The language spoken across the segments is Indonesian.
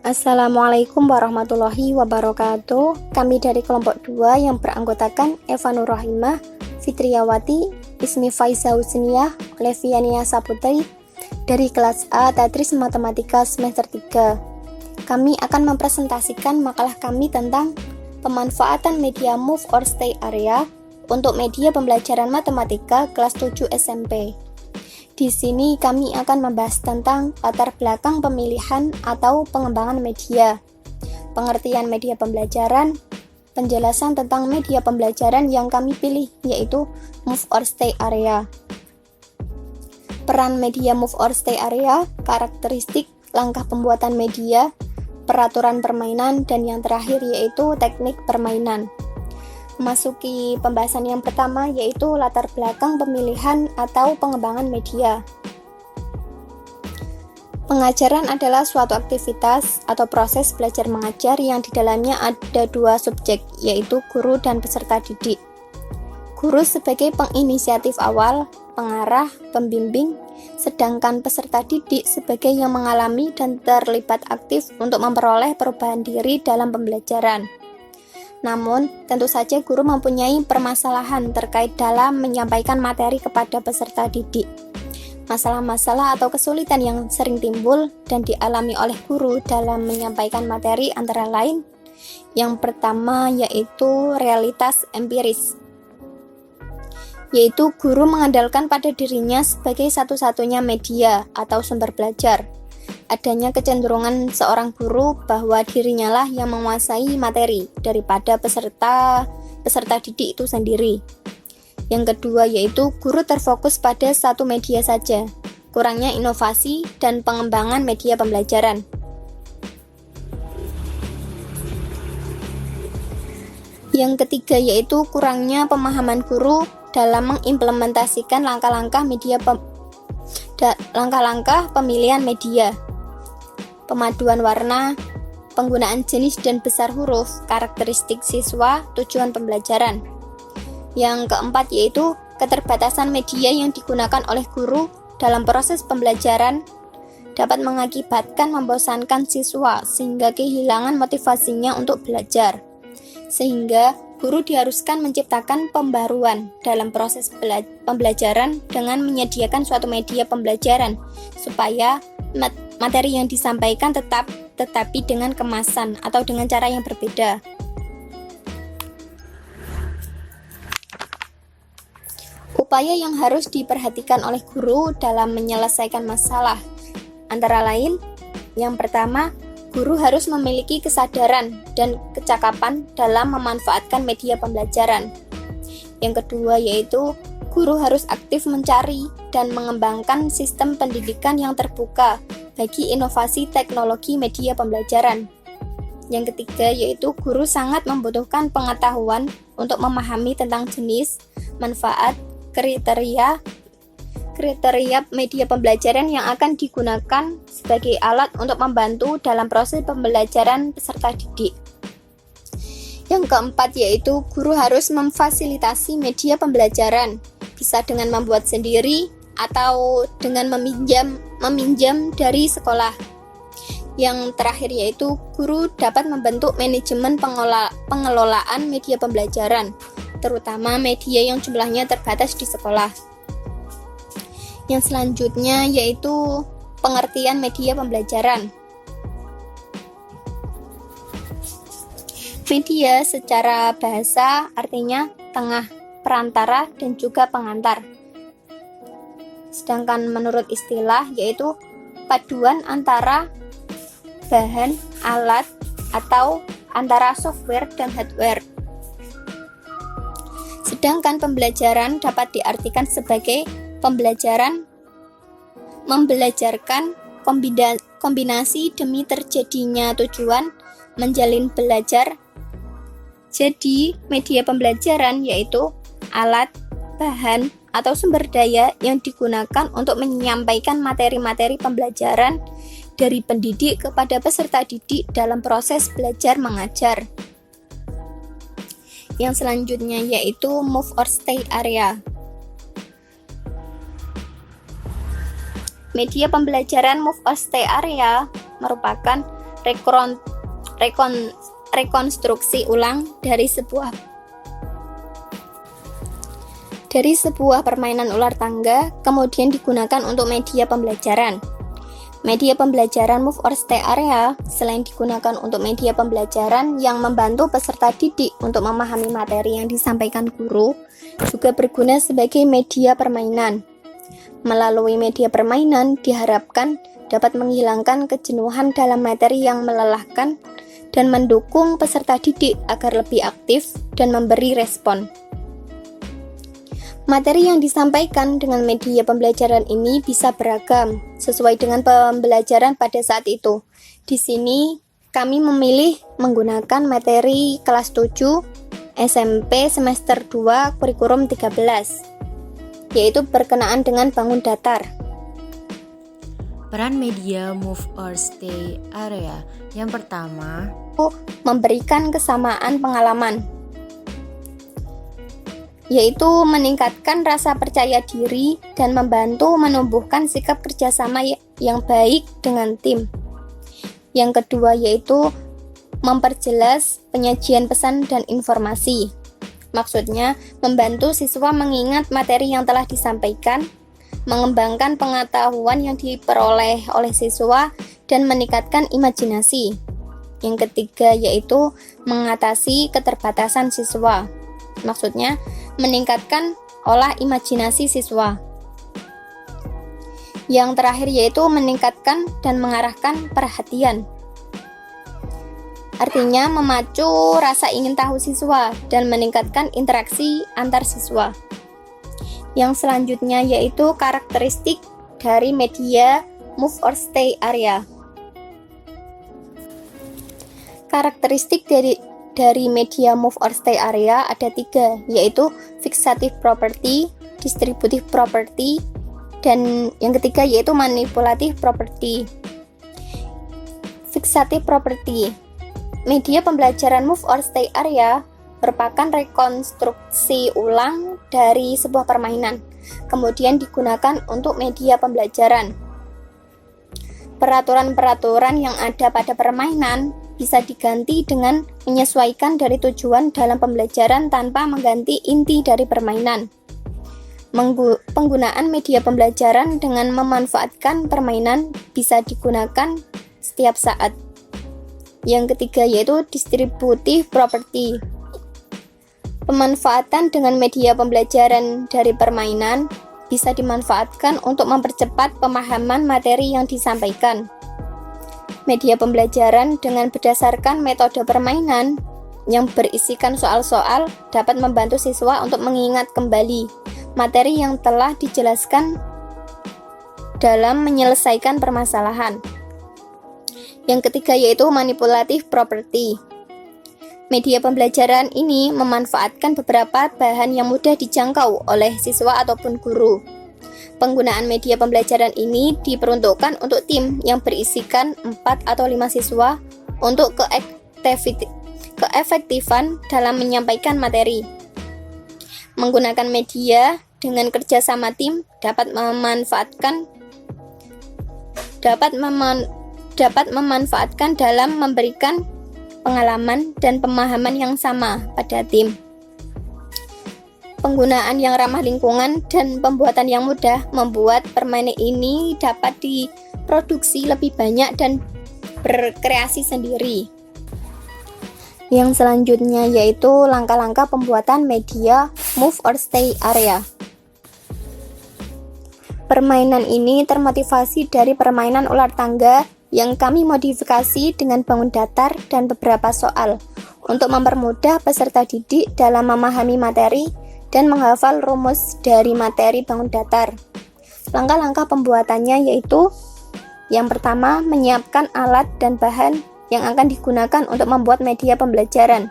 Assalamualaikum warahmatullahi wabarakatuh. Kami dari kelompok 2 yang beranggotakan Eva Nur Rahimah, Fitriyawati, Ismi Faiza Husniyah, Leviania Saputri dari kelas A Tadris Matematika semester 3. Kami akan mempresentasikan makalah kami tentang pemanfaatan media Move or Stay area untuk media pembelajaran matematika kelas 7 SMP. Di sini kami akan membahas tentang latar belakang pemilihan atau pengembangan media, pengertian media pembelajaran, penjelasan tentang media pembelajaran yang kami pilih, yaitu Move or Stay area. Peran media Move or Stay area, karakteristik, langkah pembuatan media, peraturan permainan, dan yang terakhir yaitu teknik permainan. Memasuki pembahasan yang pertama, yaitu latar belakang pemilihan atau pengembangan media. Pengajaran adalah suatu aktivitas atau proses belajar mengajar yang di dalamnya ada dua subjek, yaitu guru dan peserta didik. Guru sebagai penginisiatif awal, pengarah, pembimbing, sedangkan peserta didik sebagai yang mengalami dan terlibat aktif untuk memperoleh perubahan diri dalam pembelajaran. Namun, tentu saja guru mempunyai permasalahan terkait dalam menyampaikan materi kepada peserta didik. Masalah-masalah atau kesulitan yang sering timbul dan dialami oleh guru dalam menyampaikan materi antara lain. Yang pertama yaitu realitas empiris, yaitu guru mengandalkan pada dirinya sebagai satu-satunya media atau sumber belajar. Adanya kecenderungan seorang guru bahwa dirinya lah yang menguasai materi daripada peserta didik itu sendiri. Yang kedua yaitu guru terfokus pada satu media saja, kurangnya inovasi dan pengembangan media pembelajaran. Yang ketiga yaitu kurangnya pemahaman guru dalam mengimplementasikan langkah-langkah pemilihan media, pemaduan warna, penggunaan jenis dan besar huruf, karakteristik siswa, tujuan pembelajaran. Yang keempat yaitu keterbatasan media yang digunakan oleh guru dalam proses pembelajaran dapat mengakibatkan membosankan siswa sehingga kehilangan motivasinya untuk belajar. Sehingga guru diharuskan menciptakan pembaruan dalam proses pembelajaran dengan menyediakan suatu media pembelajaran supaya materi yang disampaikan tetapi dengan kemasan atau dengan cara yang berbeda. Upaya yang harus diperhatikan oleh guru dalam menyelesaikan masalah antara lain, yang pertama, guru harus memiliki kesadaran dan kecakapan dalam memanfaatkan media pembelajaran. Yang kedua yaitu guru harus aktif mencari dan mengembangkan sistem pendidikan yang terbuka bagi inovasi teknologi media pembelajaran. Yang ketiga yaitu guru sangat membutuhkan pengetahuan untuk memahami tentang jenis, manfaat, kriteria media pembelajaran yang akan digunakan sebagai alat untuk membantu dalam proses pembelajaran peserta didik. Yang keempat yaitu guru harus memfasilitasi media pembelajaran, bisa dengan membuat sendiri atau dengan meminjam dari sekolah. Yang terakhir yaitu guru dapat membentuk manajemen pengelolaan media pembelajaran, terutama media yang jumlahnya terbatas di sekolah. Yang selanjutnya yaitu pengertian media pembelajaran. Media secara bahasa artinya tengah, perantara, dan juga pengantar. Sedangkan menurut istilah yaitu paduan antara bahan, alat, atau antara software dan hardware. Sedangkan pembelajaran dapat diartikan sebagai membelajarkan kombinasi demi terjadinya tujuan menjalin belajar. Jadi, media pembelajaran yaitu alat, bahan, atau sumber daya yang digunakan untuk menyampaikan materi-materi pembelajaran dari pendidik kepada peserta didik dalam proses belajar mengajar. Yang selanjutnya yaitu Move or Stay area. Media pembelajaran Move or Stay area merupakan rekonstruksi ulang dari sebuah permainan ular tangga, kemudian digunakan untuk media pembelajaran. Media pembelajaran Move or Stay Area selain digunakan untuk media pembelajaran yang membantu peserta didik untuk memahami materi yang disampaikan guru, juga berguna sebagai media permainan. Melalui media permainan diharapkan dapat menghilangkan kejenuhan dalam materi yang melelahkan dan mendukung peserta didik agar lebih aktif dan memberi respon. Materi yang disampaikan dengan media pembelajaran ini bisa beragam, sesuai dengan pembelajaran pada saat itu. Di sini, kami memilih menggunakan materi kelas 7 SMP semester 2 kurikulum 13, yaitu berkenaan dengan bangun datar. Peran media Move or Stay Area. Yang pertama, memberikan kesamaan pengalaman, yaitu meningkatkan rasa percaya diri dan membantu menumbuhkan sikap kerjasama yang baik dengan tim. Yang kedua yaitu memperjelas penyajian pesan dan informasi. Maksudnya, membantu siswa mengingat materi yang telah disampaikan, mengembangkan pengetahuan yang diperoleh oleh siswa, dan meningkatkan imajinasi. Yang ketiga yaitu mengatasi keterbatasan siswa. Maksudnya, meningkatkan olah imajinasi siswa. Yang terakhir yaitu meningkatkan dan mengarahkan perhatian. Artinya memacu rasa ingin tahu siswa dan meningkatkan interaksi antar siswa. Yang selanjutnya yaitu karakteristik dari media Move or Stay Area. Karakteristik dari media Move or Stay Area ada 3, yaitu fixative property, distributive property, dan yang ketiga yaitu manipulative property. Fixative property. Media pembelajaran Move or Stay Area merupakan rekonstruksi ulang dari sebuah permainan, kemudian digunakan untuk media pembelajaran. Peraturan-peraturan yang ada pada permainan bisa diganti dengan menyesuaikan dari tujuan dalam pembelajaran tanpa mengganti inti dari permainan. Penggunaan media pembelajaran dengan memanfaatkan permainan bisa digunakan setiap saat. Yang ketiga yaitu distributive property. Pemanfaatan dengan media pembelajaran dari permainan bisa dimanfaatkan untuk mempercepat pemahaman materi yang disampaikan. Media pembelajaran dengan berdasarkan metode permainan yang berisikan soal-soal dapat membantu siswa untuk mengingat kembali materi yang telah dijelaskan dalam menyelesaikan permasalahan. Yang ketiga yaitu manipulative property. Media pembelajaran ini memanfaatkan beberapa bahan yang mudah dijangkau oleh siswa ataupun guru. Penggunaan media pembelajaran ini diperuntukkan untuk tim yang berisikan 4 atau 5 siswa untuk keefektifan dalam menyampaikan materi. Menggunakan media dengan kerjasama tim dapat memanfaatkan dalam memberikan pengalaman dan pemahaman yang sama pada tim. Penggunaan yang ramah lingkungan dan pembuatan yang mudah membuat permainan ini dapat diproduksi lebih banyak dan berkreasi sendiri. Yang selanjutnya yaitu langkah-langkah pembuatan media Move or Stay Area. Permainan ini termotivasi dari permainan ular tangga yang kami modifikasi dengan bangun datar dan beberapa soal untuk mempermudah peserta didik dalam memahami materi dan menghafal rumus dari materi bangun datar. Langkah-langkah pembuatannya yaitu yang pertama, menyiapkan alat dan bahan yang akan digunakan untuk membuat media pembelajaran.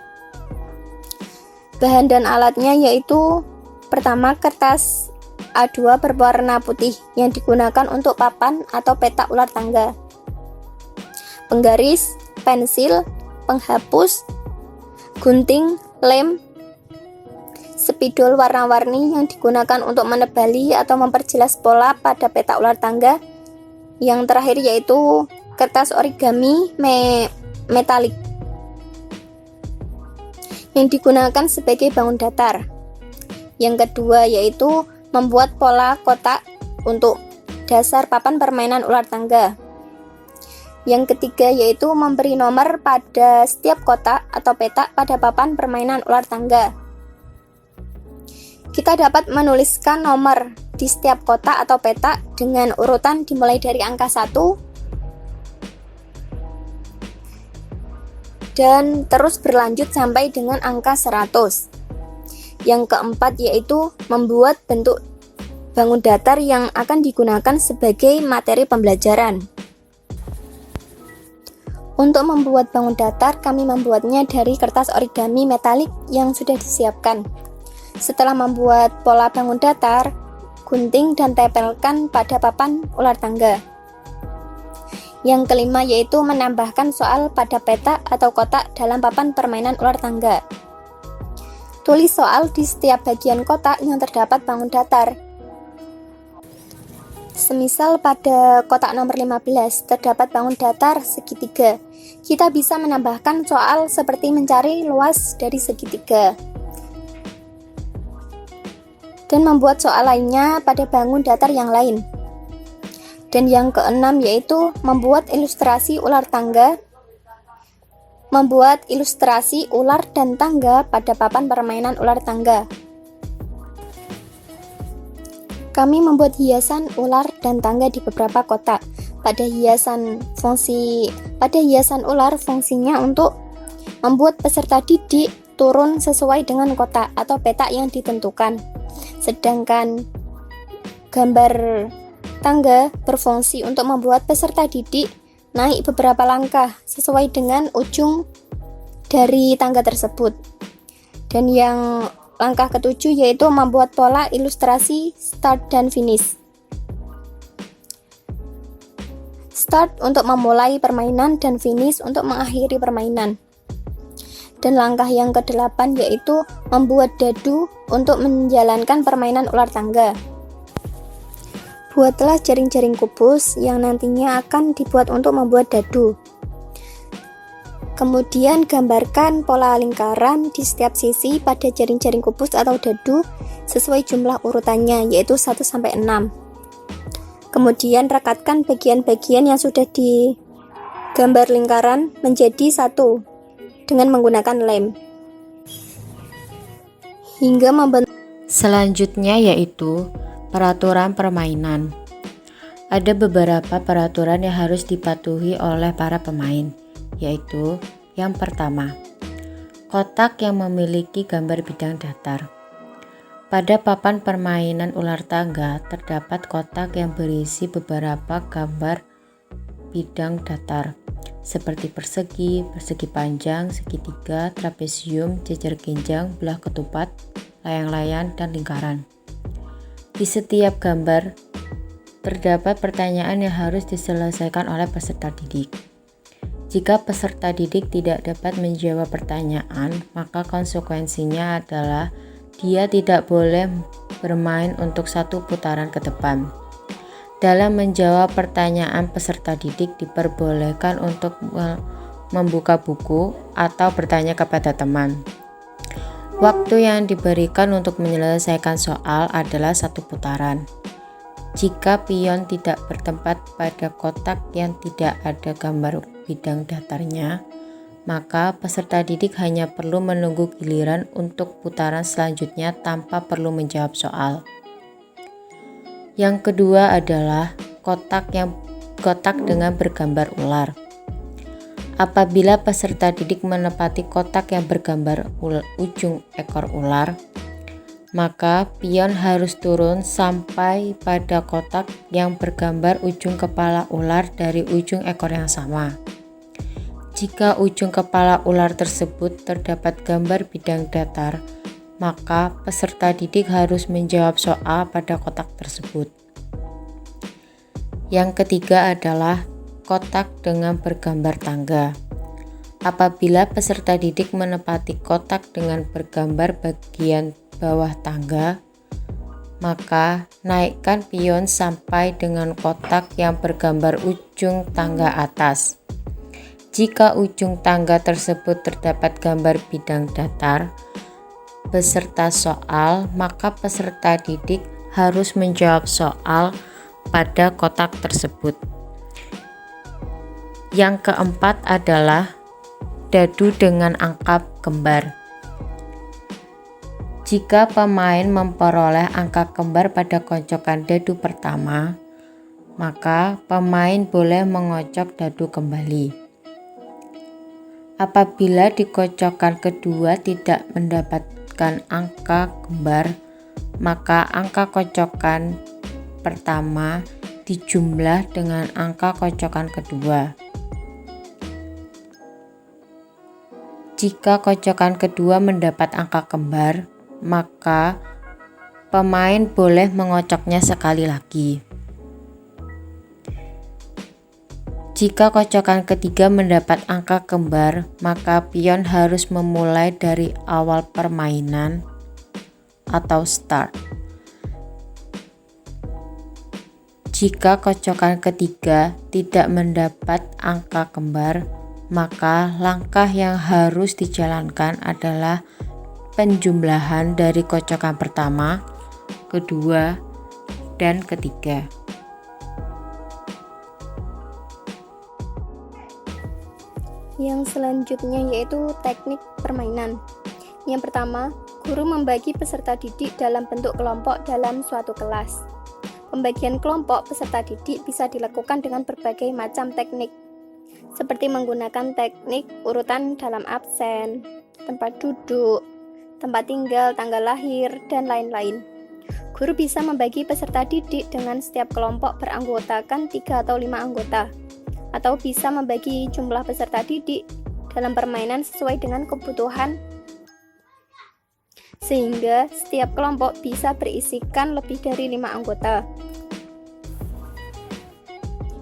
Bahan dan alatnya yaitu pertama, kertas A2 berwarna putih yang digunakan untuk papan atau peta ular tangga, penggaris, pensil, penghapus, gunting, lem, spidol warna-warni yang digunakan untuk menebali atau memperjelas pola pada peta ular tangga. Yang terakhir yaitu kertas origami metalik yang digunakan sebagai bangun datar. Yang kedua yaitu membuat pola kotak untuk dasar papan permainan ular tangga. Yang ketiga yaitu memberi nomor pada setiap kotak atau petak pada papan permainan ular tangga. Kita dapat menuliskan nomor di setiap kotak atau petak dengan urutan dimulai dari angka 1 dan terus berlanjut sampai dengan angka 100. Yang keempat yaitu membuat bentuk bangun datar yang akan digunakan sebagai materi pembelajaran. Untuk membuat bangun datar, kami membuatnya dari kertas origami metalik yang sudah disiapkan. Setelah membuat pola bangun datar, gunting dan tempelkan pada papan ular tangga. Yang kelima yaitu menambahkan soal pada petak atau kotak dalam papan permainan ular tangga. Tulis soal di setiap bagian kotak yang terdapat bangun datar. Semisal pada kotak nomor 15 terdapat bangun datar segitiga, kita bisa menambahkan soal seperti mencari luas dari segitiga. Dan membuat soal lainnya pada bangun datar yang lain. Dan yang keenam yaitu membuat ilustrasi ular tangga. Membuat ilustrasi ular dan tangga pada papan permainan ular tangga. Kami membuat hiasan ular dan tangga di beberapa kotak. Pada hiasan ular fungsinya untuk membuat peserta didik turun sesuai dengan kotak atau petak yang ditentukan. Sedangkan gambar tangga berfungsi untuk membuat peserta didik naik beberapa langkah sesuai dengan ujung dari tangga tersebut. Dan yang langkah ketujuh yaitu membuat pola ilustrasi start dan finish. Start untuk memulai permainan dan finish untuk mengakhiri permainan. Dan langkah yang ke-8 yaitu membuat dadu untuk menjalankan permainan ular tangga. Buatlah jaring-jaring kubus yang nantinya akan dibuat untuk membuat dadu. Kemudian gambarkan pola lingkaran di setiap sisi pada jaring-jaring kubus atau dadu sesuai jumlah urutannya yaitu 1 sampai 6. Kemudian rekatkan bagian-bagian yang sudah digambar lingkaran menjadi satu dengan menggunakan lem hingga membentuk. Selanjutnya yaitu peraturan permainan. Ada beberapa peraturan yang harus dipatuhi oleh para pemain, yaitu yang pertama, kotak yang memiliki gambar bidang datar. Pada papan permainan ular tangga terdapat kotak yang berisi beberapa gambar bidang datar, seperti persegi, persegi panjang, segitiga, trapesium, jejer genjang, belah ketupat, layang-layang, dan lingkaran. Di setiap gambar terdapat pertanyaan yang harus diselesaikan oleh peserta didik. Jika peserta didik tidak dapat menjawab pertanyaan, maka konsekuensinya adalah dia tidak boleh bermain untuk 1 putaran ke depan. Dalam menjawab pertanyaan, peserta didik diperbolehkan untuk membuka buku atau bertanya kepada teman. Waktu yang diberikan untuk menyelesaikan soal adalah 1 putaran. Jika pion tidak bertempat pada kotak yang tidak ada gambar bidang datarnya, maka peserta didik hanya perlu menunggu giliran untuk putaran selanjutnya tanpa perlu menjawab soal. Yang kedua adalah kotak dengan bergambar ular. Apabila peserta didik menepati kotak yang bergambar ujung ekor ular, maka pion harus turun sampai pada kotak yang bergambar ujung kepala ular dari ujung ekor yang sama. Jika ujung kepala ular tersebut terdapat gambar bidang datar, maka peserta didik harus menjawab soal pada kotak tersebut. Yang ketiga adalah kotak dengan bergambar tangga. Apabila peserta didik menepati kotak dengan bergambar bagian bawah tangga, maka naikkan pion sampai dengan kotak yang bergambar ujung tangga atas. Jika ujung tangga tersebut terdapat gambar bidang datar beserta soal, maka peserta didik harus menjawab soal pada kotak tersebut. Yang keempat adalah dadu dengan angka kembar. Jika pemain memperoleh angka kembar pada kocokan dadu pertama, maka pemain boleh mengocok dadu kembali. Apabila di kocokan kedua tidak mendapatkan angka kembar, maka angka kocokan pertama dijumlah dengan angka kocokan kedua. Jika kocokan kedua mendapat angka kembar, maka pemain boleh mengocoknya sekali lagi. Jika kocokan ketiga mendapat angka kembar, maka pion harus memulai dari awal permainan atau start. Jika kocokan ketiga tidak mendapat angka kembar, maka langkah yang harus dijalankan adalah penjumlahan dari kocokan pertama, kedua, dan ketiga. Yang selanjutnya yaitu teknik permainan. Yang pertama, guru membagi peserta didik dalam bentuk kelompok dalam suatu kelas. Pembagian kelompok peserta didik bisa dilakukan dengan berbagai macam teknik, seperti menggunakan teknik urutan dalam absen, tempat duduk, tempat tinggal, tanggal lahir, dan lain-lain. Guru bisa membagi peserta didik dengan setiap kelompok beranggotakan 3 atau 5 anggota, atau bisa membagi jumlah peserta didik dalam permainan sesuai dengan kebutuhan, sehingga setiap kelompok bisa berisikan lebih dari 5 anggota.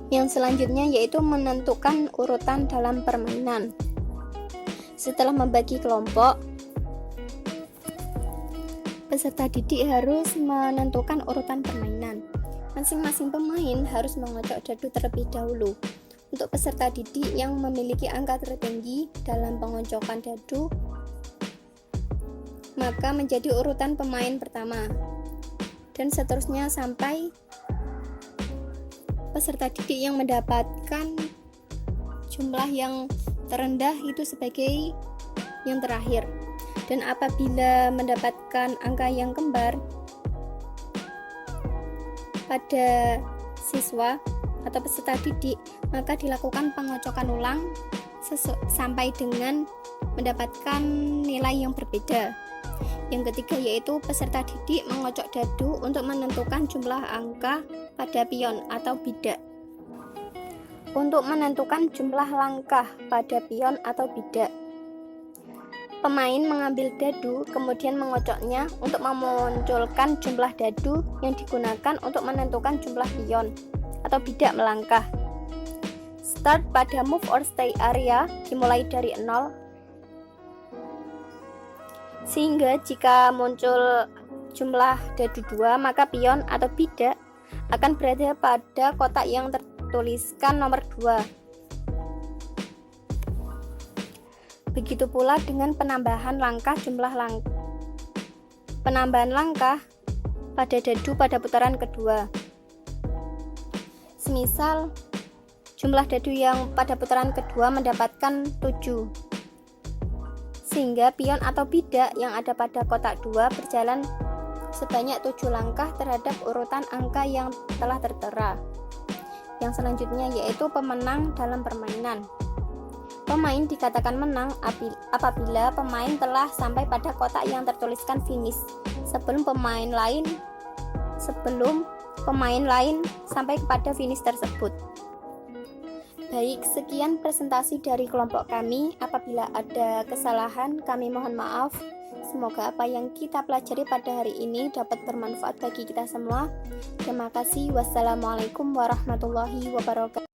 Yang selanjutnya yaitu menentukan urutan dalam permainan. Setelah membagi kelompok, peserta didik harus menentukan urutan permainan. Masing-masing pemain harus mengocok dadu terlebih dahulu. Untuk peserta didik yang memiliki angka tertinggi dalam pengocokan dadu, maka menjadi urutan pemain pertama, dan seterusnya sampai peserta didik yang mendapatkan jumlah yang terendah itu sebagai yang terakhir. Dan apabila mendapatkan angka yang kembar pada siswa atau peserta didik, maka dilakukan pengocokan ulang sampai dengan mendapatkan nilai yang berbeda. Yang ketiga yaitu peserta didik mengocok dadu untuk menentukan jumlah angka pada pion atau bidak. Untuk menentukan jumlah langkah pada pion atau bidak, pemain mengambil dadu kemudian mengocoknya untuk memunculkan jumlah dadu yang digunakan untuk menentukan jumlah pion atau bidak melangkah. Start pada move or stay area dimulai dari 0, sehingga jika muncul jumlah dadu 2, maka pion atau bidak akan berada pada kotak yang tertuliskan nomor 2. Begitu pula dengan penambahan langkah penambahan langkah pada dadu pada putaran kedua. Semisal jumlah dadu yang pada putaran kedua mendapatkan 7, sehingga pion atau bidak yang ada pada kotak 2 berjalan sebanyak 7 langkah terhadap urutan angka yang telah tertera. Yang selanjutnya yaitu pemenang dalam permainan. Pemain dikatakan menang apabila pemain telah sampai pada kotak yang tertuliskan finish sebelum pemain lain sampai kepada finish tersebut. Baik, sekian presentasi dari kelompok kami. Apabila ada kesalahan, kami mohon maaf. Semoga apa yang kita pelajari pada hari ini dapat bermanfaat bagi kita semua. Terima kasih. Wassalamualaikum warahmatullahi wabarakatuh.